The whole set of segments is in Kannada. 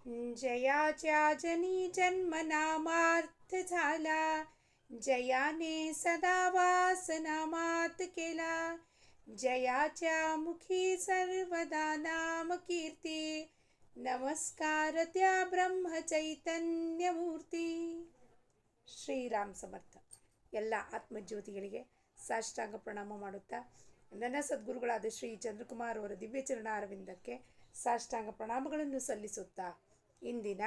जयाच्या जनी जन्मनामार्थ झाला, जयाने सदा वास नामात केला. जयाच्या मुखी सर्वदा नाम कीर्ती, नमस्कार त्या ಬ್ರಹ್ಮಚೈತನ್ಯ ಮೂರ್ತಿ. ಶ್ರೀರಾಮ್ ಸಮರ್ಥ. ಎಲ್ಲ ಆತ್ಮಜ್ಯೋತಿಗಳಿಗೆ ಸಾಷ್ಟಾಂಗ ಪ್ರಣಾಮ ಮಾಡುತ್ತಾ, ನನ್ನ ಸದ್ಗುರುಗಳಾದ ಶ್ರೀ ಚಂದ್ರಕುಮಾರ್ ಅವರ ದಿವ್ಯ ಚರಣಾರವಿಂದಕ್ಕೆ ಸಾಷ್ಟಾಂಗ ಪ್ರಣಾಮಗಳನ್ನು ಸಲ್ಲಿಸುತ್ತಾ, ಇಂದಿನ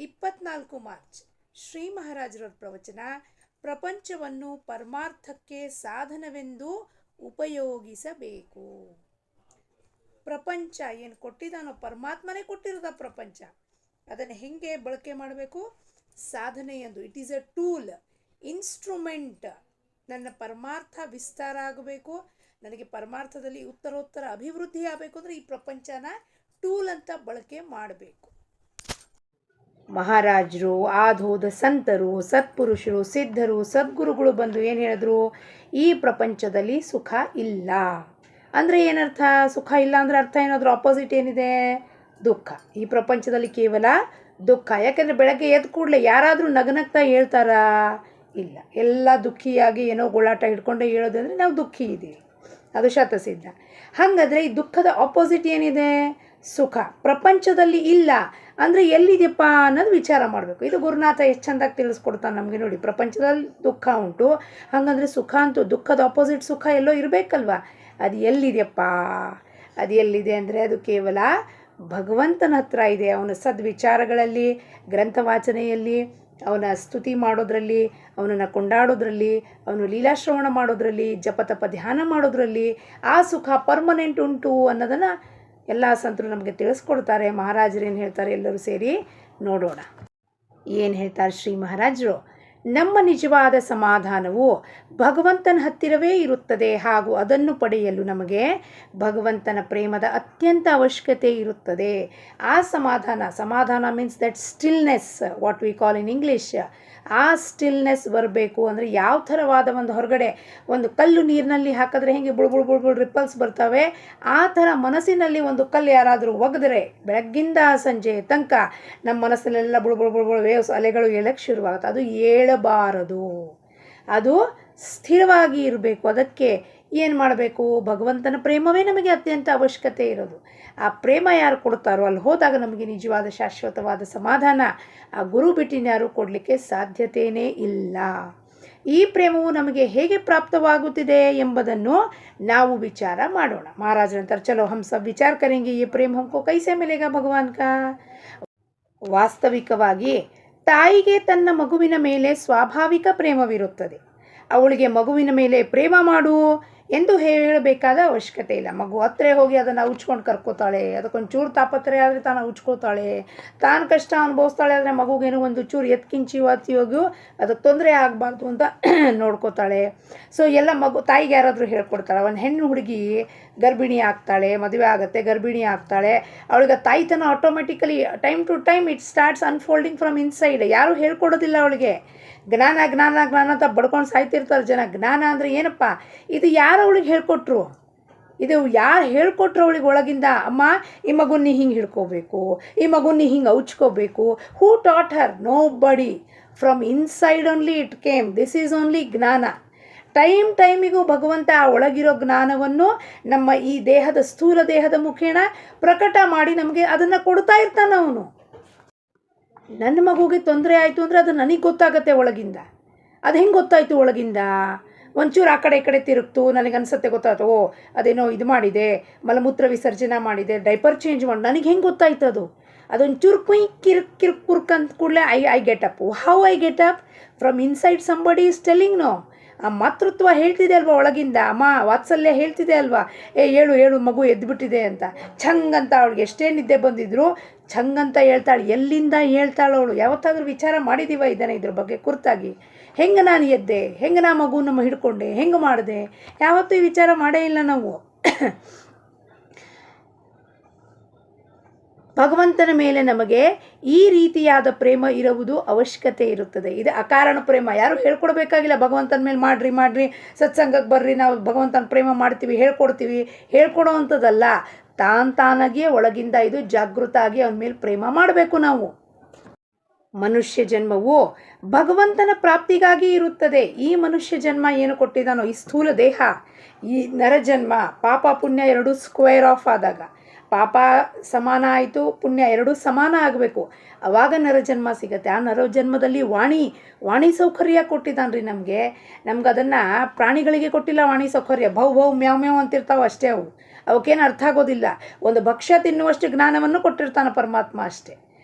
24 ಮಾರ್ಚ್ ಶ್ರೀ ಮಹಾರಾಜರವರ ಪ್ರವಚನ, ಪ್ರಪಂಚವನ್ನು ಪರಮಾರ್ಥಕ್ಕೆ ಸಾಧನವೆಂದು ಉಪಯೋಗಿಸಬೇಕು. ಪ್ರಪಂಚ ಏನು ಕೊಟ್ಟಿದ್ದಾನೋ, ಪರಮಾತ್ಮನೇ ಕೊಟ್ಟಿರೋದ ಪ್ರಪಂಚ, ಅದನ್ನು ಹೆಂಗೆ ಬಳಕೆ ಮಾಡಬೇಕು? ಸಾಧನೆ ಎಂದು. It is A tool, instrument. ನನ್ನ ಪರಮಾರ್ಥ ವಿಸ್ತಾರ ಆಗಬೇಕು, ನನಗೆ ಪರಮಾರ್ಥದಲ್ಲಿ ಉತ್ತರೋತ್ತರ ಅಭಿವೃದ್ಧಿ ಆಗಬೇಕು ಅಂದರೆ ಈ ಪ್ರಪಂಚನ ಟೂಲ್ ಅಂತ ಬಳಕೆ ಮಾಡಬೇಕು. ಮಹಾರಾಜರು, ಆಧೋದ ಸಂತರು, ಸತ್ಪುರುಷರು, ಸಿದ್ಧರು, ಸದ್ಗುರುಗಳು ಬಂದು ಏನು ಹೇಳಿದ್ರು? ಈ ಪ್ರಪಂಚದಲ್ಲಿ ಸುಖ ಇಲ್ಲ ಅಂದರೆ ಏನರ್ಥ? ಸುಖ ಇಲ್ಲ ಅಂದರೆ ಅರ್ಥ ಏನಾದರೂ ಆಪೋಸಿಟ್ ಏನಿದೆ? ದುಃಖ. ಈ ಪ್ರಪಂಚದಲ್ಲಿ ಕೇವಲ ದುಃಖ. ಯಾಕೆಂದರೆ ಬೆಳಗ್ಗೆ ಎದ್ದು ಕೂಡಲೇ ಯಾರಾದರೂ ನಗನಗ್ತಾ ಹೇಳ್ತಾರಾ? ಇಲ್ಲ. ಎಲ್ಲ ದುಃಖಿಯಾಗಿ ಏನೋ ಗೋಳಾಟ ಹಿಡ್ಕೊಂಡೇ ಹೇಳೋದಂದರೆ ನಾವು ದುಃಖಿ ಇದ್ದೀವಿ, ಅದು ಶತಸಿದ್ಧ. ಹಾಗಾದರೆ ಈ ದುಃಖದ ಆಪೋಸಿಟ್ ಏನಿದೆ? ಸುಖ. ಪ್ರಪಂಚದಲ್ಲಿ ಇಲ್ಲ ಅಂದರೆ ಎಲ್ಲಿದೆಯಪ್ಪ ಅನ್ನೋದು ವಿಚಾರ ಮಾಡಬೇಕು. ಇದು ಗುರುನಾಥ ಎಷ್ಟು ಚೆಂದಾಗಿ ತಿಳಿಸ್ಕೊಡ್ತಾನೆ ನಮಗೆ. ನೋಡಿ, ಪ್ರಪಂಚದಲ್ಲಿ ದುಃಖ ಉಂಟು, ಹಾಗಂದರೆ ಸುಖ ಅಂತೂ, ದುಃಖದ ಆಪೋಸಿಟ್ ಸುಖ ಎಲ್ಲೋ ಇರಬೇಕಲ್ವ? ಅದು ಎಲ್ಲಿದೆಯಪ್ಪ? ಅದು ಎಲ್ಲಿದೆ ಅಂದರೆ ಅದು ಕೇವಲ ಭಗವಂತನ ಹತ್ರ ಇದೆ. ಅವನ ಸದ್ವಿಚಾರಗಳಲ್ಲಿ, ಗ್ರಂಥವಾಚನೆಯಲ್ಲಿ, ಅವನ ಸ್ತುತಿ ಮಾಡೋದ್ರಲ್ಲಿ, ಅವನನ್ನು ಕೊಂಡಾಡೋದ್ರಲ್ಲಿ, ಅವನು ಲೀಲಾಶ್ರವಣ ಮಾಡೋದ್ರಲ್ಲಿ, ಜಪತಪ ಧ್ಯಾನ ಮಾಡೋದ್ರಲ್ಲಿ ಆ ಸುಖ ಪರ್ಮನೆಂಟ್ ಉಂಟು ಅನ್ನೋದನ್ನು ಎಲ್ಲ ಸಂತರು ನಮಗೆ ತಿಳಿಸ್ಕೊಡ್ತಾರೆ. ಮಹಾರಾಜರು ಏನು ಹೇಳ್ತಾರೆ ಎಲ್ಲರೂ ಸೇರಿ ನೋಡೋಣ. ಏನು ಹೇಳ್ತಾರೆ ಶ್ರೀ ಮಹಾರಾಜರು? ನಮ್ಮ ನಿಜವಾದ ಸಮಾಧಾನವು ಭಗವಂತನ ಹತ್ತಿರವೇ ಇರುತ್ತದೆ, ಹಾಗೂ ಅದನ್ನು ಪಡೆಯಲು ನಮಗೆ ಭಗವಂತನ ಪ್ರೇಮದ ಅತ್ಯಂತ ಅವಶ್ಯಕತೆ ಇರುತ್ತದೆ. ಆ ಸಮಾಧಾನ means that stillness, what we call in English. ಆ ಸ್ಟಿಲ್ನೆಸ್ ಬರಬೇಕು ಅಂದರೆ ಯಾವ ಥರವಾದ ಒಂದು ಹೊರಗಡೆ ಒಂದು ಕಲ್ಲು ನೀರಿನಲ್ಲಿ ಹಾಕಿದ್ರೆ ಹೇಗೆ ಬುಳ್ಬುಳ್ ರಿಪಲ್ಸ್ ಬರ್ತವೆ, ಆ ಥರ ಮನಸ್ಸಿನಲ್ಲಿ ಒಂದು ಕಲ್ಲು ಯಾರಾದರೂ ಒಗೆದ್ರೆ ಬೆಳಗ್ಗಿಂದ ಸಂಜೆ ತನಕ ನಮ್ಮ ಮನಸ್ಸಲ್ಲೆಲ್ಲ ಬುಳ್ಬುಳ್ ವೇವ್ಸ್, ಅಲೆಗಳು ಏಳಕ್ಕೆ ಶುರುವಾಗುತ್ತೆ. ಅದು ಏಳಬಾರದು, ಅದು ಸ್ಥಿರವಾಗಿ ಇರಬೇಕು. ಅದಕ್ಕೆ ಏನು ಮಾಡಬೇಕು? ಭಗವಂತನ ಪ್ರೇಮವೇ ನಮಗೆ ಅತ್ಯಂತ ಅವಶ್ಯಕತೆ ಇರೋದು. ಆ ಪ್ರೇಮ ಯಾರು ಕೊಡ್ತಾರೋ ಅಲ್ಲಿ ಹೋದಾಗ ನಮಗೆ ನಿಜವಾದ ಶಾಶ್ವತವಾದ ಸಮಾಧಾನ. ಆ ಗುರು ಬಿಟ್ಟಿನ್ಯಾರು ಕೊಡಲಿಕ್ಕೆ ಸಾಧ್ಯತೆಯೇ ಇಲ್ಲ. ಈ ಪ್ರೇಮವು ನಮಗೆ ಹೇಗೆ ಪ್ರಾಪ್ತವಾಗುತ್ತಿದೆ ಎಂಬುದನ್ನು ನಾವು ವಿಚಾರ ಮಾಡೋಣ. ಮಹಾರಾಜರಂತಾರೆ, ಚಲೋ ಹಮ್ ಸಬ್ ವಿಚಾರ ಕರೆಂಗೆ, ಈ ಪ್ರೇಮ ಹಮ್ಕೋ ಕೈಸೆ ಮಿಲೇಗಾ ಭಗವಾನ್ ಕಾ. ವಾಸ್ತವಿಕವಾಗಿ ತಾಯಿಗೆ ತನ್ನ ಮಗುವಿನ ಮೇಲೆ ಸ್ವಾಭಾವಿಕ ಪ್ರೇಮವಿರುತ್ತದೆ. ಅವಳಿಗೆ ಮಗುವಿನ ಮೇಲೆ ಪ್ರೇಮ ಮಾಡು ಎಂದು ಹೇಳಬೇಕಾದ ಅವಶ್ಯಕತೆ ಇಲ್ಲ. ಮಗು ಹತ್ತಿರ ಹೋಗಿ ಅದನ್ನು ಉಚ್ಕೊಂಡು ಕರ್ಕೋತಾಳೆ, ಅದಕ್ಕೊಂದು ಚೂರು ತಾಪತ್ರೆ ಆದರೆ ತಾನು ಉಚ್ಕೋತಾಳೆ, ತಾನು ಕಷ್ಟ ಅನುಭವಿಸ್ತಾಳೆ. ಆದರೆ ಮಗುಗೇನೋ ಒಂದು ಚೂರು ಎತ್ಕಿಂಚಿ ಒತ್ತಿ ಹೋಗಿ ಅದಕ್ಕೆ ತೊಂದರೆ ಆಗಬಾರ್ದು ಅಂತ ನೋಡ್ಕೋತಾಳೆ. ಸೊ ಎಲ್ಲ ತಾಯಿಗೆ ಯಾರಾದರೂ ಹೇಳ್ಕೊಡ್ತಾಳೆ. ಒಂದು ಹೆಣ್ಣು ಹುಡುಗಿ ಗರ್ಭಿಣಿ ಆಗ್ತಾಳೆ, ಮದುವೆ ಆಗುತ್ತೆ, ಗರ್ಭಿಣಿ ಆಗ್ತಾಳೆ, ಅವಳಿಗೆ ತಾಯಿತನ automatically time to time it starts unfolding from inside. ಯಾರೂ ಹೇಳ್ಕೊಡೋದಿಲ್ಲ ಅವಳಿಗೆ. ಜ್ಞಾನ ಅಂತ ಬಡ್ಕೊಂಡು ಸಾಯ್ತಿರ್ತಾರೆ ಜನ. ಜ್ಞಾನ ಅಂದರೆ ಏನಪ್ಪ? ಇದು ಯಾರು ಅವಳಿಗೆ ಹೇಳ್ಕೊಟ್ರು? ಇದು ಯಾರು ಹೇಳ್ಕೊಟ್ರು ಅವಳಿಗೆ ಒಳಗಿಂದ? ಅಮ್ಮ, ಈ ಮಗುನ ನೀ ಹಿಂಗೆ ಹಿಡ್ಕೋಬೇಕು, ಈ ಮಗುನ ನೀ ಹಿಂಗೆ ಔಚ್ಕೋಬೇಕು. Who taught her? Nobody. From inside only it came. This is only ಜ್ಞಾನ. ಟೈಮಿಗೂ ಭಗವಂತ ಆ ಒಳಗಿರೋ ಜ್ಞಾನವನ್ನು ನಮ್ಮ ಈ ದೇಹದ ಸ್ಥೂಲ ದೇಹದ ಮುಖೇನ ಪ್ರಕಟ ಮಾಡಿ ನಮಗೆ ಅದನ್ನು ಕೊಡ್ತಾ ಇರ್ತಾನೆ ಅವನು. ನನ್ನ ಮಗುಗೆ ತೊಂದರೆ ಆಯಿತು ಅಂದರೆ ಅದು ನನಗೆ ಗೊತ್ತಾಗತ್ತೆ ಒಳಗಿಂದ. ಅದು ಹೆಂಗೆ ಗೊತ್ತಾಯಿತು ಒಳಗಿಂದ? ಒಂಚೂರು ಆ ಕಡೆ ಈ ಕಡೆ ತಿರುಗ್ತು, ನನಗೆ ಅನಿಸುತ್ತೆ ಗೊತ್ತಾಯ್ತು, ಓ ಅದೇನೋ ಇದು ಮಾಡಿದೆ, ಮಲಮೂತ್ರ ವಿಸರ್ಜನೆ ಮಾಡಿದೆ, ಡೈಪರ್ ಚೇಂಜ್ ಮಾಡಿ, ನನಗೆ ಹೆಂಗೆ ಗೊತ್ತಾಯ್ತು? ಅದೊಂಚೂರು ಕಿರ್ಕ್ ಕುರ್ಕಂತ ಕೂಡಲೇ I get up. How I get up? From inside somebody is telling. No, ಆ ಮಾತೃತ್ವ ಹೇಳ್ತಿದೆ ಅಲ್ವಾ ಒಳಗಿಂದ, ಅಮ್ಮ ವಾತ್ಸಲ್ಯ ಹೇಳ್ತಿದೆ ಅಲ್ವಾ, ಹೇಳು ಮಗು ಎದ್ದುಬಿಟ್ಟಿದೆ ಅಂತ. ಛಂಗಂತ ಅವಳಿಗೆ ಎಷ್ಟೇ ನಿದ್ದೆ ಬಂದಿದ್ರು ಛಂಗಂತ ಹೇಳ್ತಾಳೆ. ಎಲ್ಲಿಂದ ಹೇಳ್ತಾಳು ಅವಳು? ಯಾವತ್ತಾದರೂ ವಿಚಾರ ಮಾಡಿದ್ದೀವ ಇದ್ರ ಬಗ್ಗೆ ಕುರಿತಾಗಿ? ಹೆಂಗೆ ನಾನು ಎದ್ದೆ, ಹೆಂಗೆ ನಾ ಮಗು ನಮ್ಮ ಹಿಡ್ಕೊಂಡೆ, ಹೆಂಗೆ ಮಾಡಿದೆ? ಯಾವತ್ತೂ ಈ ವಿಚಾರ ಮಾಡೇ ಇಲ್ಲ ನಾವು. ಭಗವಂತನ ಮೇಲೆ ನಮಗೆ ಈ ರೀತಿಯಾದ ಪ್ರೇಮ ಇರುವುದು ಅವಶ್ಯಕತೆ ಇರುತ್ತದೆ. ಇದು ಅಕಾರಣ ಪ್ರೇಮ. ಯಾರು ಹೇಳ್ಕೊಡ್ಬೇಕಾಗಿಲ್ಲ ಭಗವಂತನ ಮೇಲೆ ಮಾಡ್ರಿ ಸತ್ಸಂಗಕ್ಕೆ ಬರ್ರಿ ನಾವು ಭಗವಂತನ ಪ್ರೇಮ ಮಾಡ್ತೀವಿ ಹೇಳ್ಕೊಡ್ತೀವಿ, ಹೇಳ್ಕೊಡೋ ಅಂಥದ್ದಲ್ಲ. ತಾನಾಗಿಯೇ ಒಳಗಿಂದ ಇದು ಜಾಗೃತ ಆಗಿ ಅವನ ಮೇಲೆ ಪ್ರೇಮ ಮಾಡಬೇಕು ನಾವು. ಮನುಷ್ಯ ಜನ್ಮವು ಭಗವಂತನ ಪ್ರಾಪ್ತಿಗಾಗಿ ಇರುತ್ತದೆ. ಈ ಮನುಷ್ಯ ಜನ್ಮ ಏನು ಕೊಟ್ಟಿದ್ದಾನೋ, ಈ ಸ್ಥೂಲ ದೇಹ, ಈ ನರಜನ್ಮ, ಪಾಪ ಪುಣ್ಯ ಎರಡೂ ಸ್ಕ್ವೇರ್ ಆಫ್ ಆದಾಗ, ಪಾಪ ಸಮಾನ ಆಯಿತು, ಪುಣ್ಯ ಎರಡೂ ಸಮಾನ ಆಗಬೇಕು, ಆವಾಗ ನರಜನ್ಮ ಸಿಗತ್ತೆ. ಆ ನರಜನ್ಮದಲ್ಲಿ ವಾಣಿ ಸೌಕರ್ಯ ಕೊಟ್ಟಿದ್ದಾನ್ರಿ ನಮಗೆ ಅದನ್ನು ಪ್ರಾಣಿಗಳಿಗೆ ಕೊಟ್ಟಿಲ್ಲ. ವಾಣಿ ಸೌಕರ್ಯ ಭೌ ಮ್ಯಾವ್ ಮ್ಯಾವ್ ಅಂತಿರ್ತಾವೆ ಅಷ್ಟೇ. ಅವಕ್ಕೇನು ಅರ್ಥ ಆಗೋದಿಲ್ಲ. ಒಂದು ಭಕ್ಷ್ಯ ತಿನ್ನುವಷ್ಟು ಜ್ಞಾನವನ್ನು ಕೊಟ್ಟಿರ್ತಾನೆ ಪರಮಾತ್ಮ ಅಷ್ಟೇ.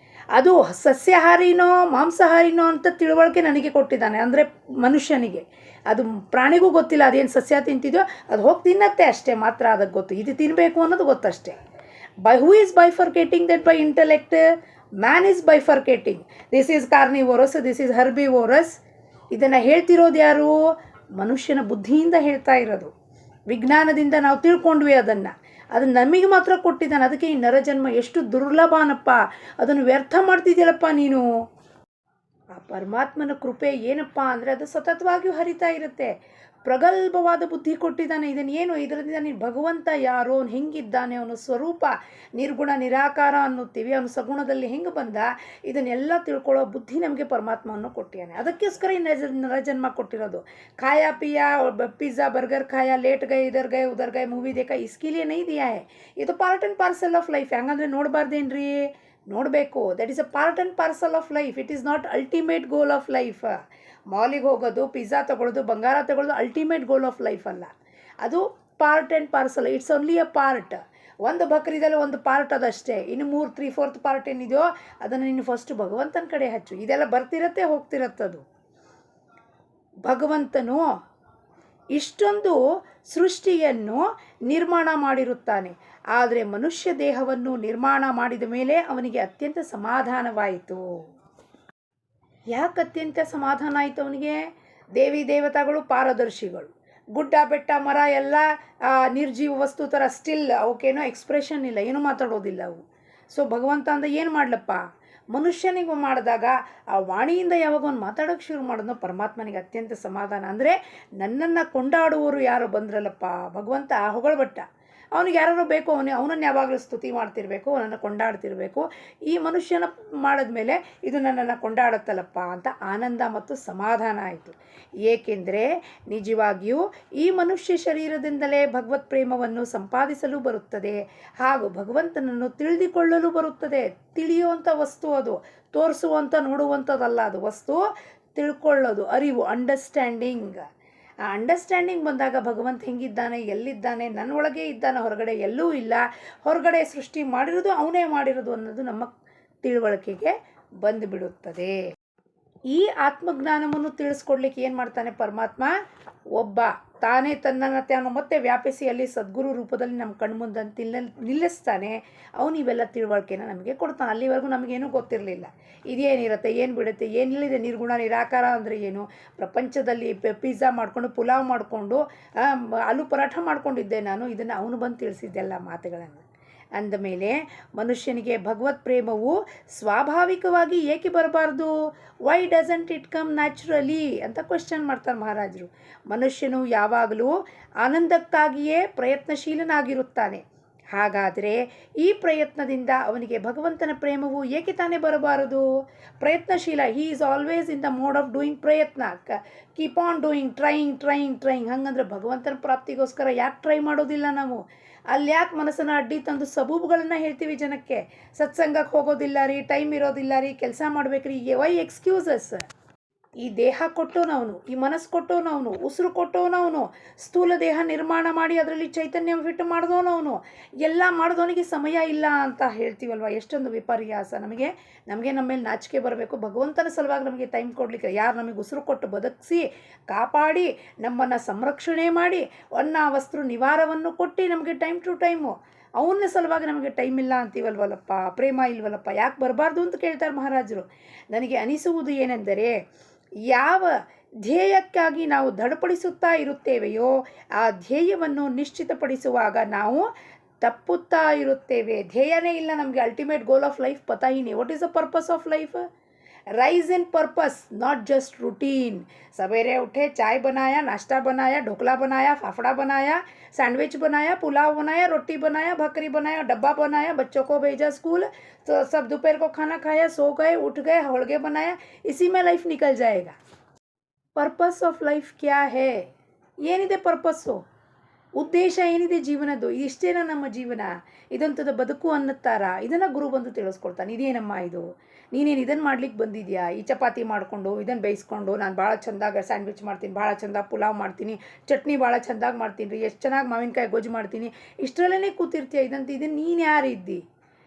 ಅದು ಸಸ್ಯಾಹಾರಿನೋ ಮಾಂಸಾಹಾರಿನೋ ಅಂತ ತಿಳುವಳಿಕೆ ನನಗೆ ಕೊಟ್ಟಿದ್ದಾನೆ, ಅಂದರೆ ಮನುಷ್ಯನಿಗೆ. ಅದು ಪ್ರಾಣಿಗೂ ಗೊತ್ತಿಲ್ಲ ಅದೇನು ಸಸ್ಯ ತಿಂತಿದೆಯೋ, ಅದು ಹೋಗಿ ತಿನ್ನತ್ತೆ ಅಷ್ಟೇ ಮಾತ್ರ ಅದಕ್ಕೆ ಗೊತ್ತು, ಇದು ತಿನ್ನಬೇಕು ಅನ್ನೋದು ಗೊತ್ತಷ್ಟೇ. Who is bifurcating that by intellect? Man is bifurcating. This is carnivorous, this is herbivorous. ಇದನ್ನು ಹೇಳ್ತಿರೋದು ಯಾರು? ಮನುಷ್ಯನ ಬುದ್ಧಿಯಿಂದ ಹೇಳ್ತಾ ಇರೋದು. ವಿಜ್ಞಾನದಿಂದ ನಾವು ತಿಳ್ಕೊಂಡ್ವಿ ಅದನ್ನು ನಮಗೆ ಮಾತ್ರ ಕೊಟ್ಟಿದ್ದಾನೆ. ಅದಕ್ಕೆ ಈ ನರಜನ್ಮ ಎಷ್ಟು ದುರ್ಲಭನಪ್ಪ, ಅದನ್ನು ವ್ಯರ್ಥ ಮಾಡ್ತಿದ್ದೀಯಲ್ಲಪ್ಪ ನೀನು. ಆ ಪರಮಾತ್ಮನ ಕೃಪೆ ಏನಪ್ಪ ಅಂದರೆ ಅದು ಸತತವಾಗಿಯೂ ಹರಿತಾ ಇರುತ್ತೆ. ಪ್ರಗಲ್ಭವಾದ ಬುದ್ಧಿ ಕೊಟ್ಟಿದ್ದಾನೆ. ಇದನ್ನೇನು, ಇದರಿಂದ ನೀನು ಭಗವಂತ ಯಾರೋ, ಅವನು ಹೆಂಗಿದ್ದಾನೆ, ಅವನ ಸ್ವರೂಪ ನಿರ್ಗುಣ ನಿರಾಕಾರ ಅನ್ನುತ್ತೀವಿ, ಅವನು ಸಗುಣದಲ್ಲಿ ಹೆಂಗೆ ಬಂದ, ಇದನ್ನೆಲ್ಲ ತಿಳ್ಕೊಳ್ಳೋ ಬುದ್ಧಿ ನಮಗೆ ಪರಮಾತ್ಮವನ್ನು ಕೊಟ್ಟಿದ್ದಾನೆ. ಅದಕ್ಕೋಸ್ಕರ ಈ ನರಜನ್ಮ ಕೊಟ್ಟಿರೋದು. खाया पिया और पिज़्ज़ा बर्गर खाया, लेट गए इधर गए उधर गए, मूवी देखा, इसके लिए नहीं दिया है. ಇದು part and parcel of life. ಹಂಗಂದ್ರೆ ನೋಡಬಾರ್ದೇನ್ರಿ? ನೋಡಬೇಕು. That is a part and parcel of life. It is not ultimate goal of life. ಮಾಲಿಗೆ ಹೋಗೋದು, ಪಿಜ್ಜಾ ತೊಗೊಳ್ಳೋದು, ಬಂಗಾರ ತೊಗೊಳ್ಳೋದು ಅಲ್ಟಿಮೇಟ್ ಗೋಲ್ ಆಫ್ ಲೈಫ್ ಅಲ್ಲ. ಅದು part and parcel. It's only a part. ಒಂದು ಬಕ್ರೀದಲ್ಲಿ ಒಂದು ಪಾರ್ಟ್ ಅದಷ್ಟೇ. ಇನ್ನು 3/4 ಪಾರ್ಟ್ ಏನಿದೆಯೋ ಅದನ್ನು ನೀನು ಫಸ್ಟ್ ಭಗವಂತನ ಕಡೆ ಹಚ್ಚು. ಇದೆಲ್ಲ ಬರ್ತಿರತ್ತೆ ಹೋಗ್ತಿರತ್ತದು. ಭಗವಂತನು ಇಷ್ಟೊಂದು ಸೃಷ್ಟಿಯನ್ನು ನಿರ್ಮಾಣ ಮಾಡಿರುತ್ತಾನೆ. ಆದರೆ ಮನುಷ್ಯ ದೇಹವನ್ನು ನಿರ್ಮಾಣ ಮಾಡಿದ ಮೇಲೆ ಅವನಿಗೆ ಅತ್ಯಂತ ಸಮಾಧಾನವಾಯಿತು. ಯಾಕೆ ಅತ್ಯಂತ ಸಮಾಧಾನ ಆಯಿತು ಅವನಿಗೆ? ದೇವಿ ದೇವತೆಗಳು ಪಾರದರ್ಶಿಗಳು, ಗುಡ್ಡ ಬೆಟ್ಟ ಮರ ಎಲ್ಲ ನಿರ್ಜೀವ ವಸ್ತು ಥರ ಸ್ಟಿಲ್, ಅವಕ್ಕೇನೋ ಎಕ್ಸ್ಪ್ರೆಷನ್ ಇಲ್ಲ, ಏನೂ ಮಾತಾಡೋದಿಲ್ಲ ಅವು. ಸೊ ಭಗವಂತ ಅಂದ ಏನು ಮಾಡಲಪ್ಪ, ಮನುಷ್ಯನಿಗೆ ಮಾಡಿದಾಗ ಆ ವಾಣಿಯಿಂದ ಯಾವಾಗ ಅವ್ನು ಮಾತಾಡೋಕ್ಕೆ ಶುರು ಮಾಡೋದು, ಪರಮಾತ್ಮನಿಗೆ ಅತ್ಯಂತ ಸಮಾಧಾನ. ಅಂದರೆ ನನ್ನನ್ನು ಕೊಂಡಾಡುವವರು ಯಾರು ಬಂದ್ರಲ್ಲಪ್ಪ, ಭಗವಂತ ಹೊಗಳಬಟ್ಟ. ಅವನಿಗೆ ಯಾರು ಬೇಕು, ಅವನನ್ನು ಯಾವಾಗಲೂ ಸ್ತುತಿ ಮಾಡ್ತಿರ್ಬೇಕು, ಅವನನ್ನು ಕೊಂಡಾಡ್ತಿರ್ಬೇಕು. ಈ ಮನುಷ್ಯನ ಮಾಡಿದ್ಮೇಲೆ ಇದು ನನ್ನನ್ನು ಕೊಂಡಾಡುತ್ತಲ್ಲಪ್ಪ ಅಂತ ಆನಂದ ಮತ್ತು ಸಮಾಧಾನ ಆಯಿತು. ಏಕೆಂದರೆ ನಿಜವಾಗಿಯೂ ಈ ಮನುಷ್ಯ ಶರೀರದಿಂದಲೇ ಭಗವತ್ ಪ್ರೇಮವನ್ನು ಸಂಪಾದಿಸಲು ಬರುತ್ತದೆ, ಹಾಗೂ ಭಗವಂತನನ್ನು ತಿಳಿದುಕೊಳ್ಳಲು ಬರುತ್ತದೆ. ತಿಳಿಯುವಂಥ ವಸ್ತು ಅದು, ತೋರಿಸುವಂಥ ನೋಡುವಂಥದ್ದಲ್ಲ ಅದು ವಸ್ತು. ತಿಳ್ಕೊಳ್ಳೋದು, ಅರಿವು, ಅಂಡರ್ಸ್ಟ್ಯಾಂಡಿಂಗ್. ಆ ಅಂಡರ್ಸ್ಟ್ಯಾಂಡಿಂಗ್ ಬಂದಾಗ ಭಗವಂತ ಹೆಂಗಿದ್ದಾನೆ, ಎಲ್ಲಿದ್ದಾನೆ, ನನ್ನ ಒಳಗೆ ಇದ್ದಾನೆ, ಹೊರಗಡೆ ಎಲ್ಲೂ ಇಲ್ಲ, ಹೊರಗಡೆ ಸೃಷ್ಟಿ ಮಾಡಿರೋದು ಅವನೇ ಮಾಡಿರೋದು ಅನ್ನೋದು ನಮ್ಮ ತಿಳುವಳಿಕೆಗೆ ಬಂದುಬಿಡುತ್ತದೆ. ಈ ಆತ್ಮಜ್ಞಾನವನ್ನು ತಿಳಿಸ್ಕೊಡ್ಲಿಕ್ಕೆ ಏನು ಮಾಡ್ತಾನೆ ಪರಮಾತ್ಮ? ಒಬ್ಬ ತಾನೇ ತನ್ನನ್ನು ತಾನು ಮತ್ತೆ ವ್ಯಾಪಿಸಿ ಅಲ್ಲಿ ಸದ್ಗುರು ರೂಪದಲ್ಲಿ ನಮ್ಮ ಕಣ್ಮುಂದಂತೆ ನಿಲ್ಲಿಸ್ತಾನೆ. ಅವನು ಇವೆಲ್ಲ ತಿಳುವಳಿಕೆನ ನಮಗೆ ಕೊಡ್ತಾನೆ. ಅಲ್ಲಿವರೆಗೂ ನಮಗೇನೂ ಗೊತ್ತಿರಲಿಲ್ಲ. ಇದೇನಿರುತ್ತೆ, ಏನು ಬಿಡುತ್ತೆ, ಏನಿಲ್ಲಿದೆ, ನಿರ್ಗುಣ ನಿರಾಕಾರ ಅಂದರೆ ಏನು, ಪ್ರಪಂಚದಲ್ಲಿ ಪಿಜ್ಜಾ ಮಾಡಿಕೊಂಡು, ಪುಲಾವ್ ಮಾಡಿಕೊಂಡು, ಆಲೂ ಪರಾಠ ಮಾಡ್ಕೊಂಡಿದ್ದೆ ನಾನು. ಇದನ್ನು ಅವನು ಬಂದು ತಿಳಿಸಿದ್ದೆಲ್ಲ ಮಾತುಗಳನ್ನು. ಅಂದಮೇಲೆ ಮನುಷ್ಯನಿಗೆ ಭಗವತ್ ಪ್ರೇಮವು ಸ್ವಾಭಾವಿಕವಾಗಿ ಏಕೆ ಬರಬಾರ್ದು? Y doesn't it come naturally ಅಂತ ಕ್ವೆಶ್ಚನ್ ಮಾಡ್ತಾರೆ ಮಹಾರಾಜರು. ಮನುಷ್ಯನು ಯಾವಾಗಲೂ ಆನಂದಕ್ಕಾಗಿಯೇ ಪ್ರಯತ್ನಶೀಲನಾಗಿರುತ್ತಾನೆ. ಹಾಗಾದರೆ ಈ ಪ್ರಯತ್ನದಿಂದ ಅವನಿಗೆ ಭಗವಂತನ ಪ್ರೇಮವು ಏಕೆ ತಾನೇ ಬರಬಾರದು? ಪ್ರಯತ್ನಶೀಲ, he is always in the mode of doing ಪ್ರಯತ್ನ. Keep on doing, trying. ಹಂಗಂದ್ರೆ ಭಗವಂತನ ಪ್ರಾಪ್ತಿಗೋಸ್ಕರ ಯಾಕೆ ಟ್ರೈ ಮಾಡೋದಿಲ್ಲ ನಾವು? ಅಲ್ಲಿ ಯಾಕೆ ಮನಸ್ಸನ್ನು ಅಡ್ಡಿ ತಂದು ಸಬೂಬುಗಳನ್ನು ಹೇಳ್ತೀವಿ ಜನಕ್ಕೆ? ಸತ್ಸಂಗಕ್ಕೆ ಹೋಗೋದಿಲ್ಲ ರೀ, ಟೈಮ್ ಇರೋದಿಲ್ಲ ರೀ, ಕೆಲಸ ಮಾಡ್ಬೇಕ್ರಿ, ವೈ ಎಕ್ಸ್ಕ್ಯೂಸಸ್? ಈ ದೇಹ ಕೊಟ್ಟೋನವನು, ಈ ಮನಸ್ಸು ಕೊಟ್ಟೋನವನು, ಉಸಿರು ಕೊಟ್ಟೋನವನು, ಸ್ಥೂಲ ದೇಹ ನಿರ್ಮಾಣ ಮಾಡಿ ಅದರಲ್ಲಿ ಚೈತನ್ಯ ಫಿಟ್ ಮಾಡಿದವನವನು, ಎಲ್ಲ ಮಾಡಿದವನಿಗೆ ಸಮಯ ಇಲ್ಲ ಅಂತ ಹೇಳ್ತೀವಲ್ವ. ಎಷ್ಟೊಂದು ವಿಪರ್ಯಾಸ. ನಮಗೆ ನಮ್ಮ ಮೇಲೆ ನಾಚಿಕೆ ಬರಬೇಕು. ಭಗವಂತನ ಸಲುವಾಗಿ ನಮಗೆ ಟೈಮ್ ಕೊಡಲಿಕ್ಕೆ, ಯಾರು ನಮಗೆ ಉಸಿರು ಕೊಟ್ಟು ಬದುಕಿಸಿ ಕಾಪಾಡಿ ನಮ್ಮನ್ನು ಸಂರಕ್ಷಣೆ ಮಾಡಿ ಅನ್ನ ವಸ್ತ್ರ ನಿವಾರವನ್ನು ಕೊಟ್ಟು ನಮಗೆ ಟೈಮ್ ಟು ಟೈಮು, ಅವನ ಸಲುವಾಗಿ ನಮಗೆ ಟೈಮ್ ಇಲ್ಲ ಅಂತೀವಲ್ವಲ್ಲಪ್ಪ, ಪ್ರೇಮ ಇಲ್ವಲ್ಲಪ್ಪ, ಯಾಕೆ ಬರಬಾರ್ದು ಅಂತ ಕೇಳ್ತಾರೆ ಮಹಾರಾಜರು. ನನಗೆ ಅನಿಸುವುದು ಏನೆಂದರೆ, ಯಾವ ಧ್ಯೇಯಕ್ಕಾಗಿ ನಾವು ದೃಢಪಡಿಸುತ್ತಾ ಇರುತ್ತೇವೆಯೋ ಆ ಧ್ಯೇಯವನ್ನು ನಿಶ್ಚಿತಪಡಿಸುವಾಗ ನಾವು ತಪ್ಪುತ್ತಾ ಇರುತ್ತೇವೆ. ಧ್ಯೇಯನೇ ಇಲ್ಲ ನಮಗೆ. ಅಲ್ಟಿಮೇಟ್ ಗೋಲ್ ಆಫ್ ಲೈಫ್ ಪತಾ ಹೀ नहीं. What is the purpose of life? Rise in purpose not just routine. सवेरे उठे, चाय बनाया, नाश्ता बनाया, ढोकला बनाया, फाफड़ा बनाया, सैंडविच बनाया, पुलाव बनाया, रोटी बनाया, भाकरी बनाया, डब्बा बनाया, बच्चों को भेजा स्कूल, तो सब दोपहर को खाना खाया, सो गए, उठ गए, होड़गे बनाया, इसी में लाइफ निकल जाएगा। ಪರ್ಪಸ್ ಆಫ್ ಲೈಫ್ ಕ್ಯಾ ಹೇ? ಏನಿದೆ ಪರ್ಪಸ್ಸು? ಉದ್ದೇಶ ಏನಿದೆ ಜೀವನದ್ದು? ಇಷ್ಟೇನ ನಮ್ಮ ಜೀವನ? ಇದಂಥದ್ದು ಬದುಕು ಅನ್ನತ್ತಾರ. ಇದನ್ನು ಗುರು ಬಂದು ತಿಳಿಸ್ಕೊಡ್ತಾನೆ. ಇದೇನಮ್ಮ ಇದು? ನೀನೇನು ಇದನ್ನು ಮಾಡ್ಲಿಕ್ಕೆ ಬಂದಿದ್ಯಾ? ಈ ಚಪಾತಿ ಮಾಡಿಕೊಂಡು ಇದನ್ನು ಬೇಯಿಸ್ಕೊಂಡು ನಾನು ಭಾಳ ಚೆಂದಾಗಿ ಸ್ಯಾಂಡ್ವಿಚ್ ಮಾಡ್ತೀನಿ, ಭಾಳ ಚೆಂದ ಪುಲಾವ್ ಮಾಡ್ತೀನಿ, ಚಟ್ನಿ ಭಾಳ ಚೆಂದಾಗಿ ಮಾಡ್ತೀನಿ ರೀ, ಎಷ್ಟು ಚೆನ್ನಾಗಿ ಮಾವಿನಕಾಯಿ ಗೊಜ್ಜು ಮಾಡ್ತೀನಿ, ಇಷ್ಟರಲ್ಲೇ ಕೂತಿರ್ತೀಯ. ಇದನ್ನು ನೀನು ಯಾರಿದ್ದಿ?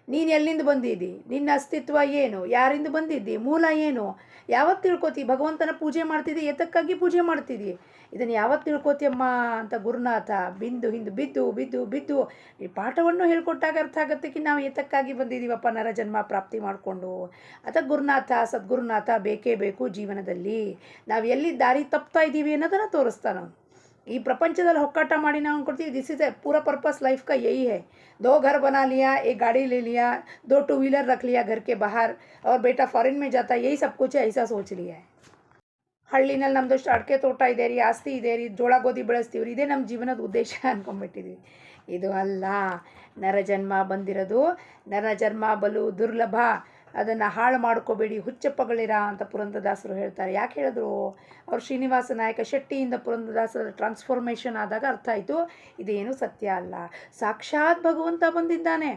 ನೀನು ಎಲ್ಲಿಂದ ಬಂದಿದ್ದಿ? ನಿನ್ನ ಅಸ್ತಿತ್ವ ಏನು? ಯಾರಿಂದ ಬಂದಿದ್ದಿ? ಮೂಲ ಏನು? ಯಾವತ್ತು ತಿಳ್ಕೊತಿ? ಭಗವಂತನ ಪೂಜೆ ಮಾಡ್ತಿದ್ದಿ, ಏತಕ್ಕಾಗಿ ಪೂಜೆ ಮಾಡ್ತಿದ್ದಿ? ಇದನ್ನು ಯಾವತ್ತು ತಿಳ್ಕೊತಿಯಮ್ಮ ಅಂತ ಗುರುನಾಥ ಹಿಂದೆ ಬಿದ್ದು ಈ ಪಾಠವನ್ನು ಹೇಳ್ಕೊಟ್ಟಾಗ ಅರ್ಥ ಆಗತ್ತಕ್ಕೆ ನಾವು ಏತಕ್ಕಾಗಿ ಬಂದಿದ್ದೀವಪ್ಪ ನರಜನ್ಮ ಪ್ರಾಪ್ತಿ ಮಾಡಿಕೊಂಡು. ಅದಕ್ಕೆ ಗುರುನಾಥ ಸದ್ಗುರುನಾಥ ಬೇಕೇ ಬೇಕು ಜೀವನದಲ್ಲಿ. ನಾವು ಎಲ್ಲಿ ದಾರಿ ತಪ್ತಾ ಇದ್ದೀವಿ ಅನ್ನೋದನ್ನು ತೋರಿಸ್ತಾನೆ. ಈ ಪ್ರಪಂಚದಲ್ಲಿ ಹೊಕ್ಕಾಟ ಮಾಡಿ ನಾವು ಅಂದ್ಕೊಡ್ತೀವಿ ದಿಸ್ इज पूरा पर्पस लाइफ का यही है। 2 घर बना लिया, एक गाड़ी ले लिया, 2 टू व्हीलर रख लिया घर के बाहर, और बेटा फॉरेन में जाता है, यही सब कुछ है, ऐसा सोच लिया है। ಹಳ್ಳಿನಲ್ಲಿ ನಮ್ಮದಷ್ಟು ಅಡಿಕೆ ತೋಟ ಇದೆ ರೀ, ಆಸ್ತಿ ಇದೆ ರೀ, ಜೋಳ ಗೋಧಿ ಬೆಳೆಸ್ತೀವಿ ರೀ, ಇದೇ ನಮ್ಮ ಜೀವನದ ಉದ್ದೇಶ ಅಂದ್ಕೊಂಡ್ಬಿಟ್ಟಿದ್ವಿ. ಇದು ಅಲ್ಲ. ನರಜನ್ಮ ಬಂದಿರೋದು, ನರಜನ್ಮ ಬಲು ದುರ್ಲಭ, ಅದನ್ನು ಹಾಳು ಮಾಡ್ಕೋಬೇಡಿ, ಹುಚ್ಚಪ್ಪಗಳಿರ ಅಂತ ಪುರಂದರದಾಸರು ಹೇಳ್ತಾರೆ. ಯಾಕೆ ಹೇಳಿದ್ರು? ಅವ್ರು ಶ್ರೀನಿವಾಸ ನಾಯಕ ಶೆಟ್ಟಿಯಿಂದ ಪುರಂದರದಾಸರ ಟ್ರಾನ್ಸ್ಫಾರ್ಮೇಷನ್ ಆದಾಗ ಅರ್ಥ ಆಯಿತು ಇದೇನು ಸತ್ಯ ಅಲ್ಲ. ಸಾಕ್ಷಾತ್ ಭಗವಂತ ಬಂದಿದ್ದಾನೆ,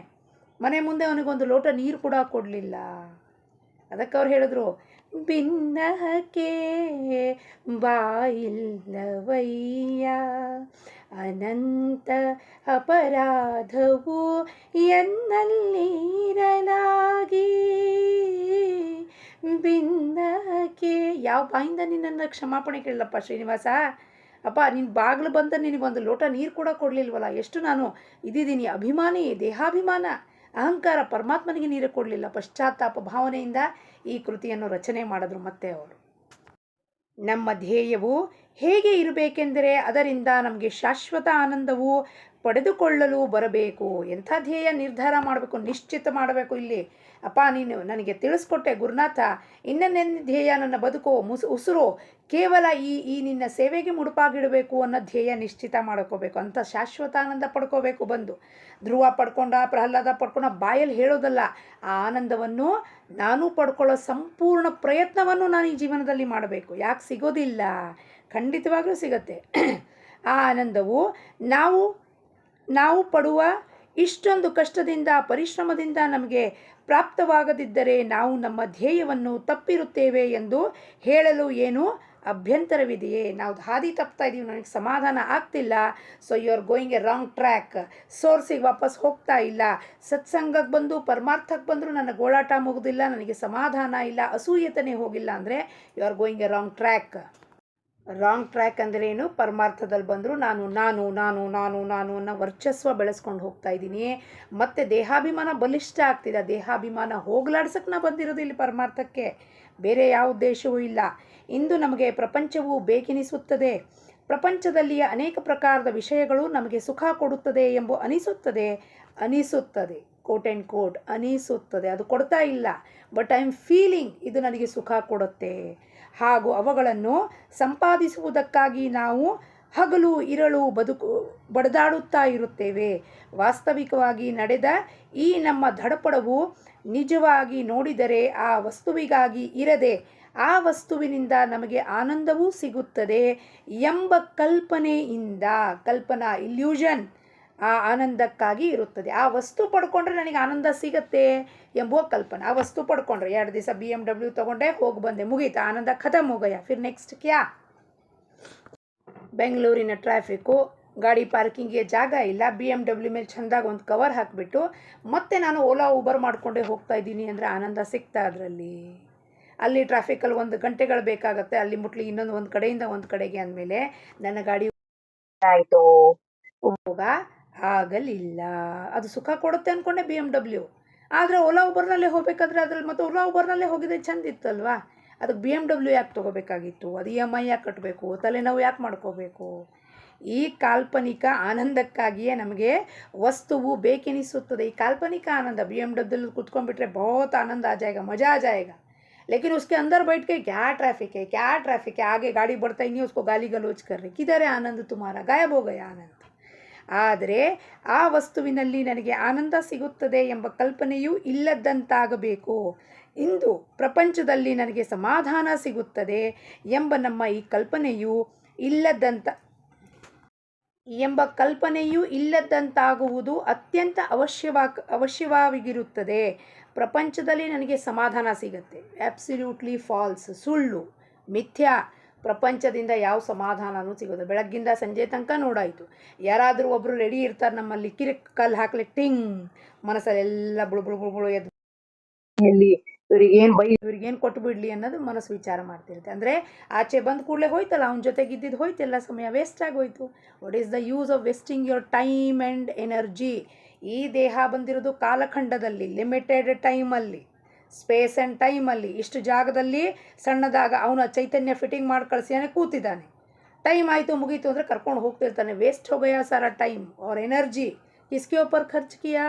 ಮನೆ ಮುಂದೆ ಅವನಿಗೊಂದು ಲೋಟ ನೀರು ಕೂಡ ಕೊಡಲಿಲ್ಲ. ಅದಕ್ಕೆ ಅವ್ರು ಹೇಳಿದ್ರು, ಭಿನ್ನಹಕ್ಕೆ ಬಾಯಿಲ್ಲವಯ್ಯ, ಅನಂತ ಅಪರಾಧವು ಎನ್ನಲ್ಲಿರಲಾಗಿ, ಭಿನ್ನಹಕ್ಕೆ. ಯಾವ ಬಾಯಿಂದ ನಿನ್ನನ್ನು ಕ್ಷಮಾಪಣೆ ಕೇಳಲಪ್ಪ ಶ್ರೀನಿವಾಸ? ಅಪ್ಪ ನಿನ್ನ ಬಾಗಿಲು ಬಂದ ನಿನಗೊಂದು ಲೋಟ ನೀರು ಕೂಡ ಕೊಡಲಿಲ್ವಲ್ಲ, ಎಷ್ಟು ನಾನು ಇದ್ದೀನಿ ಅಭಿಮಾನಿ, ದೇಹಾಭಿಮಾನ, ಅಹಂಕಾರ, ಪರಮಾತ್ಮನಿಗೆ ನೀರು ಕೊಡಲಿಲ್ಲ. ಪಶ್ಚಾತ್ತಾಪ ಭಾವನೆಯಿಂದ ಈ ಕೃತಿಯನ್ನು ರಚನೆ ಮಾಡಿದ್ರು. ಮತ್ತೆ ಅವರು ನಮ್ಮ ಧ್ಯೇಯವು ಹೇಗೆ ಇರಬೇಕೆಂದರೆ ಅದರಿಂದ ನಮಗೆ ಶಾಶ್ವತ ಆನಂದವು ಪಡೆದುಕೊಳ್ಳಲು ಬರಬೇಕು. ಎಂಥ ಧ್ಯೇಯ ನಿರ್ಧಾರ ಮಾಡಬೇಕು, ನಿಶ್ಚಿತ ಮಾಡಬೇಕು. ಇಲ್ಲಿ ಅಪ್ಪ ನೀನು ನನಗೆ ತಿಳಿಸ್ಕೊಟ್ಟೆ ಗುರುನಾಥ, ಇನ್ನನ್ನೇನು ಧ್ಯೇಯ? ನನ್ನ ಬದುಕು ಉಸಿರು ಕೇವಲ ಈ ನಿನ್ನ ಸೇವೆಗೆ ಮುಡುಪಾಗಿಡಬೇಕು ಅನ್ನೋ ಧ್ಯೇಯ ನಿಶ್ಚಿತ ಮಾಡ್ಕೋಬೇಕು. ಅಂಥ ಶಾಶ್ವತ ಆನಂದ ಪಡ್ಕೋಬೇಕು. ಬಂದು ಧ್ರುವ ಪಡ್ಕೊಂಡ, ಪ್ರಹ್ಲಾದ ಪಡ್ಕೊಂಡ, ಬಾಯಲ್ಲಿ ಹೇಳೋದಲ್ಲ, ಆ ಆನಂದವನ್ನು ನಾನು ಪಡ್ಕೊಳ್ಳೋ ಸಂಪೂರ್ಣ ಪ್ರಯತ್ನವನ್ನು ನಾನು ಈ ಜೀವನದಲ್ಲಿ ಮಾಡಬೇಕು. ಯಾಕೆ ಸಿಗೋದಿಲ್ಲ? ಖಂಡಿತವಾಗ್ಲೂ ಸಿಗತ್ತೆ. ಆ ಆನಂದವು ನಾವು ಪಡುವ ಇಷ್ಟೊಂದು ಕಷ್ಟದಿಂದ, ಪರಿಶ್ರಮದಿಂದ ನಮಗೆ ಪ್ರಾಪ್ತವಾಗದಿದ್ದರೆ ನಾವು ನಮ್ಮ ಧ್ಯೇಯವನ್ನು ತಪ್ಪಿರುತ್ತೇವೆ ಎಂದು ಹೇಳಲು ಏನು ಅಭ್ಯಂತರವಿದೆಯೇ? ನಾವು ಹಾದಿ ತಪ್ತಾ ಇದ್ದೀವಿ, ನನಗೆ ಸಮಾಧಾನ ಆಗ್ತಿಲ್ಲ, so you are going a wrong track. ಸೋರ್ಸಿಗೆ ವಾಪಸ್ ಹೋಗ್ತಾ ಇಲ್ಲ. ಸತ್ಸಂಗಕ್ಕೆ ಬಂದು ಪರಮಾರ್ಥಕ್ಕೆ ಬಂದರೂ ನನ್ನ ಗೋಳಾಟ ಮುಗಿದಿಲ್ಲ, ನನಗೆ ಸಮಾಧಾನ ಇಲ್ಲ, ಅಸೂಯತನೇ ಹೋಗಿಲ್ಲ ಅಂದರೆ you are going a wrong track. Wrong track ಅಂದ್ರೇನು? ಪರಮಾರ್ಥದಲ್ಲಿ ಬಂದರೂ ನಾನು ಅನ್ನೋ ವರ್ಚಸ್ವ ಬೆಳೆಸ್ಕೊಂಡು ಹೋಗ್ತಾ ಇದ್ದೀನಿ. ಮತ್ತು ದೇಹಾಭಿಮಾನ ಬಲಿಷ್ಠ ಆಗ್ತಿದೆ. ದೇಹಾಭಿಮಾನ ಹೋಗ್ಲಾಡ್ಸಕ್ಕೆ ನಾ ಬಂದಿರೋದು ಇಲ್ಲಿ ಪರಮಾರ್ಥಕ್ಕೆ, ಬೇರೆ ಯಾವ ಉದ್ದೇಶವೂ ಇಲ್ಲ. ಇಂದು ನಮಗೆ ಪ್ರಪಂಚವು ಬೇಕೆನಿಸುತ್ತದೆ. ಪ್ರಪಂಚದಲ್ಲಿಯ ಅನೇಕ ಪ್ರಕಾರದ ವಿಷಯಗಳು ನಮಗೆ ಸುಖ ಕೊಡುತ್ತದೆ ಎಂಬ ಅನಿಸುತ್ತದೆ ಕೋಟ್ ಆ್ಯಂಡ್ ಕೋಟ್ ಅನಿಸುತ್ತದೆ. ಅದು ಕೊಡ್ತಾ ಇಲ್ಲ, ಬಟ್ ಐ ಆಮ್ ಫೀಲಿಂಗ್ ಇದು ನನಗೆ ಸುಖ ಕೊಡುತ್ತೆ. ಹಾಗೂ ಅವುಗಳನ್ನು ಸಂಪಾದಿಸುವುದಕ್ಕಾಗಿ ನಾವು ಹಗಲು ಇರಳು ಬಡದಾಡುತ್ತಾ ಇರುತ್ತೇವೆ. ವಾಸ್ತವಿಕವಾಗಿ ನಡೆದ ಈ ನಮ್ಮ ಧಡಪಡವು ನಿಜವಾಗಿ ನೋಡಿದರೆ ಆ ವಸ್ತುವಿಗಾಗಿ ಇರದೆ ಆ ವಸ್ತುವಿನಿಂದ ನಮಗೆ ಆನಂದವೂ ಸಿಗುತ್ತದೆ ಎಂಬ ಕಲ್ಪನಾ ಇಲ್ಯೂಷನ್ ಆ ಆನಂದಕ್ಕಾಗಿ ಇರುತ್ತದೆ. ಆ ವಸ್ತು ಪಡ್ಕೊಂಡ್ರೆ ನನಗೆ ಆನಂದ ಸಿಗತ್ತೆ ಎಂಬುವ ಕಲ್ಪನೆ. ಆ ವಸ್ತು ಪಡ್ಕೊಂಡ್ರೆ 2 ದಿವಸ BMW ತೊಗೊಂಡೆ, ಹೋಗಿ ಬಂದೆ, ಮುಗೀತಾ, ಆನಂದ ಖತಮ್ ಹೋಗಯ್ಯ. ಫಿರ್ ನೆಕ್ಸ್ಟ್ ಕ್ಯಾ? ಬೆಂಗಳೂರಿನ ಟ್ರಾಫಿಕ್ಕು, ಗಾಡಿ ಪಾರ್ಕಿಂಗ್ಗೆ ಜಾಗ ಇಲ್ಲ, BMW ಮೇಲೆ ಚೆಂದಾಗಿ ಒಂದು ಕವರ್ ಹಾಕಿಬಿಟ್ಟು ಮತ್ತೆ ನಾನು ಓಲಾ ಊಬರ್ ಮಾಡಿಕೊಂಡೇ ಹೋಗ್ತಾ ಇದ್ದೀನಿ ಅಂದರೆ ಆನಂದ ಸಿಗ್ತಾ ಅದರಲ್ಲಿ? ಅಲ್ಲಿ ಟ್ರಾಫಿಕಲ್ಲಿ 1 ಗಂಟೆಗಳು ಬೇಕಾಗುತ್ತೆ, ಅಲ್ಲಿ ಮುಟ್ಲಿ ಒಂದು ಕಡೆಯಿಂದ ಒಂದು ಕಡೆಗೆ ಅಂದಮೇಲೆ ನನ್ನ ಗಾಡಿ ಆಯಿತು ಹೋಗ ಆಗಲಿಲ್ಲ. ಅದು ಸುಖ ಕೊಡುತ್ತೆ ಅಂದ್ಕೊಂಡೆ BMW. ಆದರೆ ಓಲಾ ಊಬರ್ನಲ್ಲೇ ಹೋಗಬೇಕಾದ್ರೆ ಅದ್ರಲ್ಲಿ ಮತ್ತೆ ಓಲಾ ಊಬರ್ನಲ್ಲೇ ಹೋಗಿದ್ದೆ ಚೆಂದ ಇತ್ತಲ್ವಾ? ಅದಕ್ಕೆ BMW ಯಾಕೆ ತೊಗೋಬೇಕಾಗಿತ್ತು? ಅದು EMI ಯಾಕೆ ಕಟ್ಟಬೇಕು? ತಲೆನೋವು ಯಾಕೆ ಮಾಡ್ಕೋಬೇಕು? ಈ ಕಾಲ್ಪನಿಕ ಆನಂದಕ್ಕಾಗಿಯೇ ನಮಗೆ ವಸ್ತುವು ಬೇಕೆನಿಸುತ್ತದೆ. ಈ ಕಾಲ್ಪನಿಕ ಆನಂದ BMW ಕೂತ್ಕೊಂಡ್ಬಿಟ್ರೆ ಬಹುತ್ ಆನಂದ ಆ ಜಾಯಗ, ಮಜಾ ಆ ಜಾಯಗ. लेकिन उसके अंदर बैठ के क्या ट्रैफिक है, आगे गाड़ी बढ़ता ही नहीं, उसको गाली गलोच कर रहे, किधर है आनंद तुम्हारा, गायब हो गया आनंद. ಆದರೆ ಆ ವಸ್ತುವಿನಲ್ಲಿ ನನಗೆ ಆನಂದ ಸಿಗುತ್ತದೆ ಎಂಬ ಕಲ್ಪನೆಯೂ ಇಲ್ಲದಂತಾಗಬೇಕು. ಇಂದು ಪ್ರಪಂಚದಲ್ಲಿ ನನಗೆ ಸಮಾಧಾನ ಸಿಗುತ್ತದೆ ಎಂಬ ನಮ್ಮ ಈ ಕಲ್ಪನೆಯೂ ಇಲ್ಲದಂತಾಗುವುದು ಅತ್ಯಂತ ಅವಶ್ಯವಾಗಿರುತ್ತದೆ. ಪ್ರಪಂಚದಲ್ಲಿ ನನಗೆ ಸಮಾಧಾನ ಸಿಗುತ್ತೆ, ಅಬ್ಸಲ್ಯೂಟ್ಲಿ ಫಾಲ್ಸ್, ಸುಳ್ಳು, ಮಿಥ್ಯಾ. ಪ್ರಪಂಚದಿಂದ ಯಾವ ಸಮಾಧಾನವೂ ಸಿಗೋದು. ಬೆಳಗ್ಗಿಂದ ಸಂಜೆ ತನಕ ನೋಡಾಯಿತು, ಯಾರಾದರೂ ಒಬ್ಬರು ರೆಡಿ ಇರ್ತಾರೆ ನಮ್ಮಲ್ಲಿ ಕಲ್ಲು ಹಾಕ್ಲಿಕ್ಕೆ, ಟಿಂಗ್ ಮನಸ್ಸಲ್ಲೆಲ್ಲ ಬುಳು ಎದ್ದು ಎಲ್ಲಿ ಇವ್ರಿಗೇನು ಕೊಟ್ಟು ಬಿಡಲಿ ಅನ್ನೋದು ಮನಸ್ಸು ವಿಚಾರ ಮಾಡ್ತಿರುತ್ತೆ. ಅಂದರೆ ಆಚೆ ಬಂದ ಕೂಡಲೇ ಹೋಯ್ತಲ್ಲ, ಅವನ ಜೊತೆಗೆ ಇದ್ದಿದ್ದು ಹೋಯ್ತು, ಎಲ್ಲ ಸಮಯ ವೇಸ್ಟ್ ಆಗೋಯ್ತು. What is the use of wasting your time and energy? ಈ ದೇಹ ಬಂದಿರೋದು ಕಾಲಖಂಡದಲ್ಲಿ, ಲಿಮಿಟೆಡ್ ಟೈಮಲ್ಲಿ, ಸ್ಪೇಸ್ ಆ್ಯಂಡ್ ಟೈಮಲ್ಲಿ, ಇಷ್ಟು ಜಾಗದಲ್ಲಿ ಸಣ್ಣದಾಗ ಅವನ ಚೈತನ್ಯ ಫಿಟ್ಟಿಂಗ್ ಮಾಡಿ ಕಳಿಸಿಯಾನೆ ಕೂತಿದ್ದಾನೆ. ಟೈಮ್ ಆಯಿತು ಮುಗೀತು ಅಂದರೆ ಕರ್ಕೊಂಡು ಹೋಗ್ತಿರ್ತಾನೆ. ವೇಸ್ಟ್ हो गया सारा टाइम और एनर्जी किसके ऊपर खर्च किया?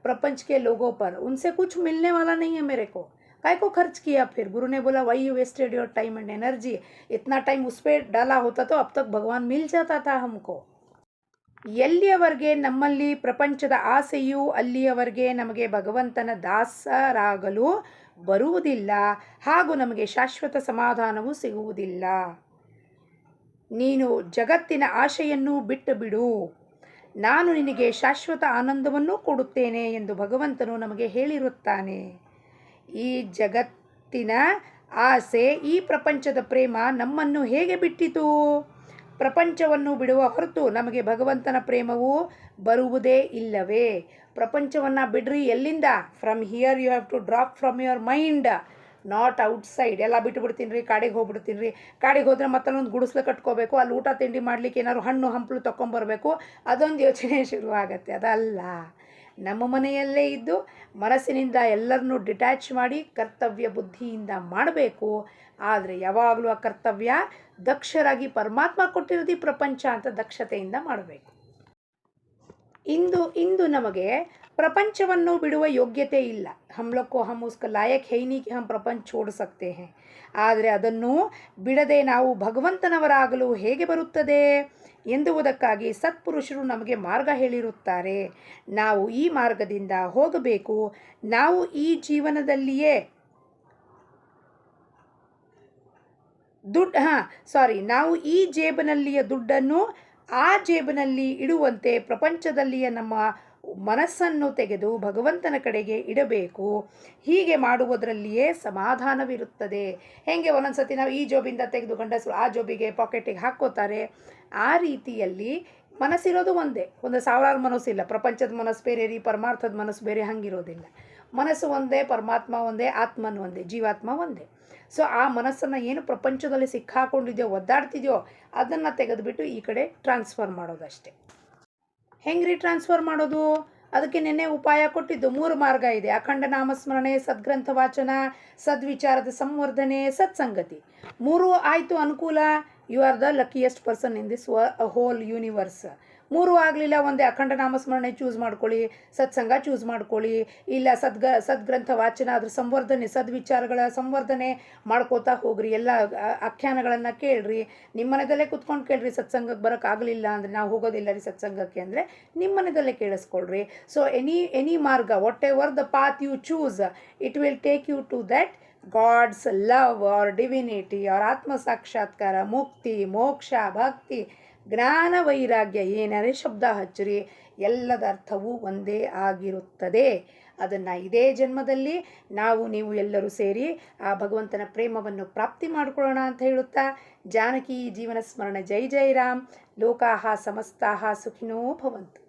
प्रपंच के लोगों पर. उनसे कुछ मिलने वाला नहीं है मेरे को, काय को खर्च किया? फिर गुरु ने बोला why you wasted your time and energy. इतना टाइम उस पर डाला होता तो अब तक भगवान मिल जाता था हमको. ಎಲ್ಲಿಯವರೆಗೆ ನಮ್ಮಲ್ಲಿ ಪ್ರಪಂಚದ ಆಸೆಯು ಅಲ್ಲಿಯವರೆಗೆ ನಮಗೆ ಭಗವಂತನ ದಾಸರಾಗಲು ಬರುವುದಿಲ್ಲ, ಹಾಗೂ ನಮಗೆ ಶಾಶ್ವತ ಸಮಾಧಾನವೂ ಸಿಗುವುದಿಲ್ಲ. ನೀನು ಜಗತ್ತಿನ ಆಶೆಯನ್ನು ಬಿಟ್ಟು ಬಿಡು, ನಾನು ನಿನಗೆ ಶಾಶ್ವತ ಆನಂದವನ್ನು ಕೊಡುತ್ತೇನೆ ಎಂದು ಭಗವಂತನು ನಮಗೆ ಹೇಳಿರುತ್ತಾನೆ. ಈ ಜಗತ್ತಿನ ಆಸೆ, ಈ ಪ್ರಪಂಚದ ಪ್ರೇಮ ನಮ್ಮನ್ನು ಹೇಗೆ ಬಿಟ್ಟಿತು? ಪ್ರಪಂಚವನ್ನು ಬಿಡುವ ಹೊರತು ನಮಗೆ ಭಗವಂತನ ಪ್ರೇಮವು ಬರುವುದೇ ಇಲ್ಲವೇ? ಪ್ರಪಂಚವನ್ನು ಬಿಡ್ರಿ, ಎಲ್ಲಿಂದ? From here you have to drop from your mind, not outside. ಎಲ್ಲ ಬಿಟ್ಟು ಬಿಡ್ತೀನಿ ರೀ, ಕಾಡಿಗೆ ಹೋಗ್ಬಿಡ್ತೀನಿ ರೀ. ಕಾಡಿಗೆ ಹೋದರೆ ಮತ್ತಲ್ಲೊಂದು ಗುಡಿಸ್ಲು ಕಟ್ಕೋಬೇಕು, ಅಲ್ಲಿ ಊಟ ತಿಂಡಿ ಮಾಡಲಿಕ್ಕೆ ಏನಾದ್ರು ಹಣ್ಣು ಹಂಪಲು ತೊಗೊಂಬರ್ಬೇಕು, ಅದೊಂದು ಯೋಚನೆ ಶುರುವಾಗತ್ತೆ. ಅದಲ್ಲ, ನಮ್ಮ ಮನೆಯಲ್ಲೇ ಇದ್ದು ಮನಸ್ಸಿನಿಂದ ಎಲ್ಲರನ್ನೂ ಡಿಟ್ಯಾಚ್ ಮಾಡಿ ಕರ್ತವ್ಯ ಬುದ್ಧಿಯಿಂದ ಮಾಡಬೇಕು. ಆದರೆ ಯಾವಾಗಲೂ ಆ ಕರ್ತವ್ಯ ದಕ್ಷರಾಗಿ ಪರಮಾತ್ಮ ಕೊಟ್ಟಿರೋದು ಪ್ರಪಂಚ ಅಂತ ದಕ್ಷತೆಯಿಂದ ಮಾಡಬೇಕು. ಇಂದು ನಮಗೆ ಪ್ರಪಂಚವನ್ನು ಬಿಡುವ ಯೋಗ್ಯತೆ ಇಲ್ಲ. हम लोग को हम उसका लायक है ही नहीं कि हम ಪ್ರಪಂಚ छोड़ सकते हैं. ಆದರೆ ಅದನ್ನು ಬಿಡದೆ ನಾವು ಭಗವಂತನವರಾಗಲು ಹೇಗೆ ಬರುತ್ತದೆ ಎಂದುವುದಕ್ಕಾಗಿ ಸತ್ಪುರುಷರು ನಮಗೆ ಮಾರ್ಗ ಹೇಳಿರುತ್ತಾರೆ. ನಾವು ಈ ಮಾರ್ಗದಿಂದ ಹೋಗಬೇಕು. ನಾವು ಈ ಜೀವನದಲ್ಲಿಯೇ ನಾವು ಈ ಜೇಬಿನಲ್ಲಿಯ ದುಡ್ಡನ್ನು ಆ ಜೇಬಿನಲ್ಲಿ ಇಡುವಂತೆ ಪ್ರಪಂಚದಲ್ಲಿಯ ನಮ್ಮ ಮನಸ್ಸನ್ನು ತೆಗೆದು ಭಗವಂತನ ಕಡೆಗೆ ಇಡಬೇಕು. ಹೀಗೆ ಮಾಡುವುದರಲ್ಲಿಯೇ ಸಮಾಧಾನವಿರುತ್ತದೆ. ಹೇಗೆ ಒಂದೊಂದು ಸತಿ ನಾವು ಈ ಜೋಬಿಂದ ತೆಗೆದು ಗಂಡಸರು ಆ ಜೋಬಿಗೆ ಪಾಕೆಟಿಗೆ ಹಾಕ್ಕೋತಾರೆ, ಆ ರೀತಿಯಲ್ಲಿ ಮನಸ್ಸಿರೋದು ಒಂದೇ. ಒಂದು ಸಾವಿರಾರು ಮನಸ್ಸಿಲ್ಲ. ಪ್ರಪಂಚದ ಮನಸ್ಸು ಬೇರೆ ರೀ, ಪರಮಾರ್ಥದ ಮನಸ್ಸು ಬೇರೆ, ಹಂಗಿರೋದಿಲ್ಲ. ಮನಸ್ಸು ಒಂದೇ, ಪರಮಾತ್ಮ ಒಂದೇ, ಆತ್ಮನ ಒಂದೇ, ಜೀವಾತ್ಮ ಒಂದೇ. ಸೊ ಆ ಮನಸ್ಸನ್ನು ಏನು ಪ್ರಪಂಚದಲ್ಲಿ ಸಿಕ್ಕಾಕೊಂಡಿದೆಯೋ, ಒದ್ದಾಡ್ತಿದೆಯೋ, ಅದನ್ನು ತೆಗೆದುಬಿಟ್ಟು ಈ ಕಡೆ ಟ್ರಾನ್ಸ್ಫರ್ ಮಾಡೋದಷ್ಟೇ. ಹೆಂಗ್ರಿ ಟ್ರಾನ್ಸ್ಫರ್ ಮಾಡೋದು? ಅದಕ್ಕೆ ನಿನ್ನೆ ಉಪಾಯ ಕೊಟ್ಟಿದ್ದು 3 ಮಾರ್ಗ ಇದೆ. ಅಖಂಡ ನಾಮಸ್ಮರಣೆ, ಸದ್ಗ್ರಂಥ ವಾಚನ, ಸದ್ವಿಚಾರದ ಸಂವರ್ಧನೆ, ಸತ್ಸಂಗತಿ. 3 ಆಯಿತು ಅನುಕೂಲ. You are the luckiest person in this whole universe. 3 ಆಗಲಿಲ್ಲ, ಒಂದೇ ಅಖಂಡ ನಾಮಸ್ಮರಣೆ ಚೂಸ್ ಮಾಡ್ಕೊಳ್ಳಿ, ಸತ್ಸಂಗ ಚೂಸ್ ಮಾಡ್ಕೊಳ್ಳಿ, ಇಲ್ಲ ಸದ್ಗ್ರಂಥ ವಾಚನ, ಅದ್ರ ಸಂವರ್ಧನೆ, ಸದ್ವಿಚಾರಗಳ ಸಂವರ್ಧನೆ ಮಾಡ್ಕೋತಾ ಹೋಗ್ರಿ. ಎಲ್ಲ ಆಖ್ಯಾನಗಳನ್ನು ಕೇಳ್ರಿ. ನಿಮ್ಮ ಮನೆಯಲ್ಲೇ ಕುತ್ಕೊಂಡು ಕೇಳ್ರಿ. ಸತ್ಸಂಗಕ್ಕೆ ಬರೋಕ್ಕಾಗಲಿಲ್ಲ ಅಂದರೆ, ನಾವು ಹೋಗೋದಿಲ್ಲ ರೀ ಸತ್ಸಂಗಕ್ಕೆ ಅಂದರೆ, ನಿಮ್ಮ ಮನೆಯಲ್ಲೇ ಕೇಳಿಸ್ಕೊಳ್ರಿ. ಸೊ ಎನಿ ಮಾರ್ಗ, whatever the path you choose, it will take you to that god's love or divinity or ಆತ್ಮ ಸಾಕ್ಷಾತ್ಕಾರ, ಮುಕ್ತಿ, ಮೋಕ್ಷ, ಭಕ್ತಿ, ಜ್ಞಾನ, ವೈರಾಗ್ಯ. ಏನಾರೇ ಶಬ್ದ ಹಚ್ಚಿರಿ, ಎಲ್ಲದ ಅರ್ಥವೂ ಒಂದೇ ಆಗಿರುತ್ತದೆ. ಅದನ್ನು ಇದೇ ಜನ್ಮದಲ್ಲಿ ನೀವು ಎಲ್ಲರೂ ಸೇರಿ ಆ ಭಗವಂತನ ಪ್ರೇಮವನ್ನು ಪ್ರಾಪ್ತಿ ಮಾಡಿಕೊಳ್ಳೋಣ ಅಂತ ಹೇಳುತ್ತಾ, ಜಾನಕಿ ಜೀವನ ಸ್ಮರಣ. ಜೈ ಜೈ ರಾಮ್. ಲೋಕಾಹ ಸಮಸ್ತಾಹ ಸುಖಿನೋ ಭವಂತು.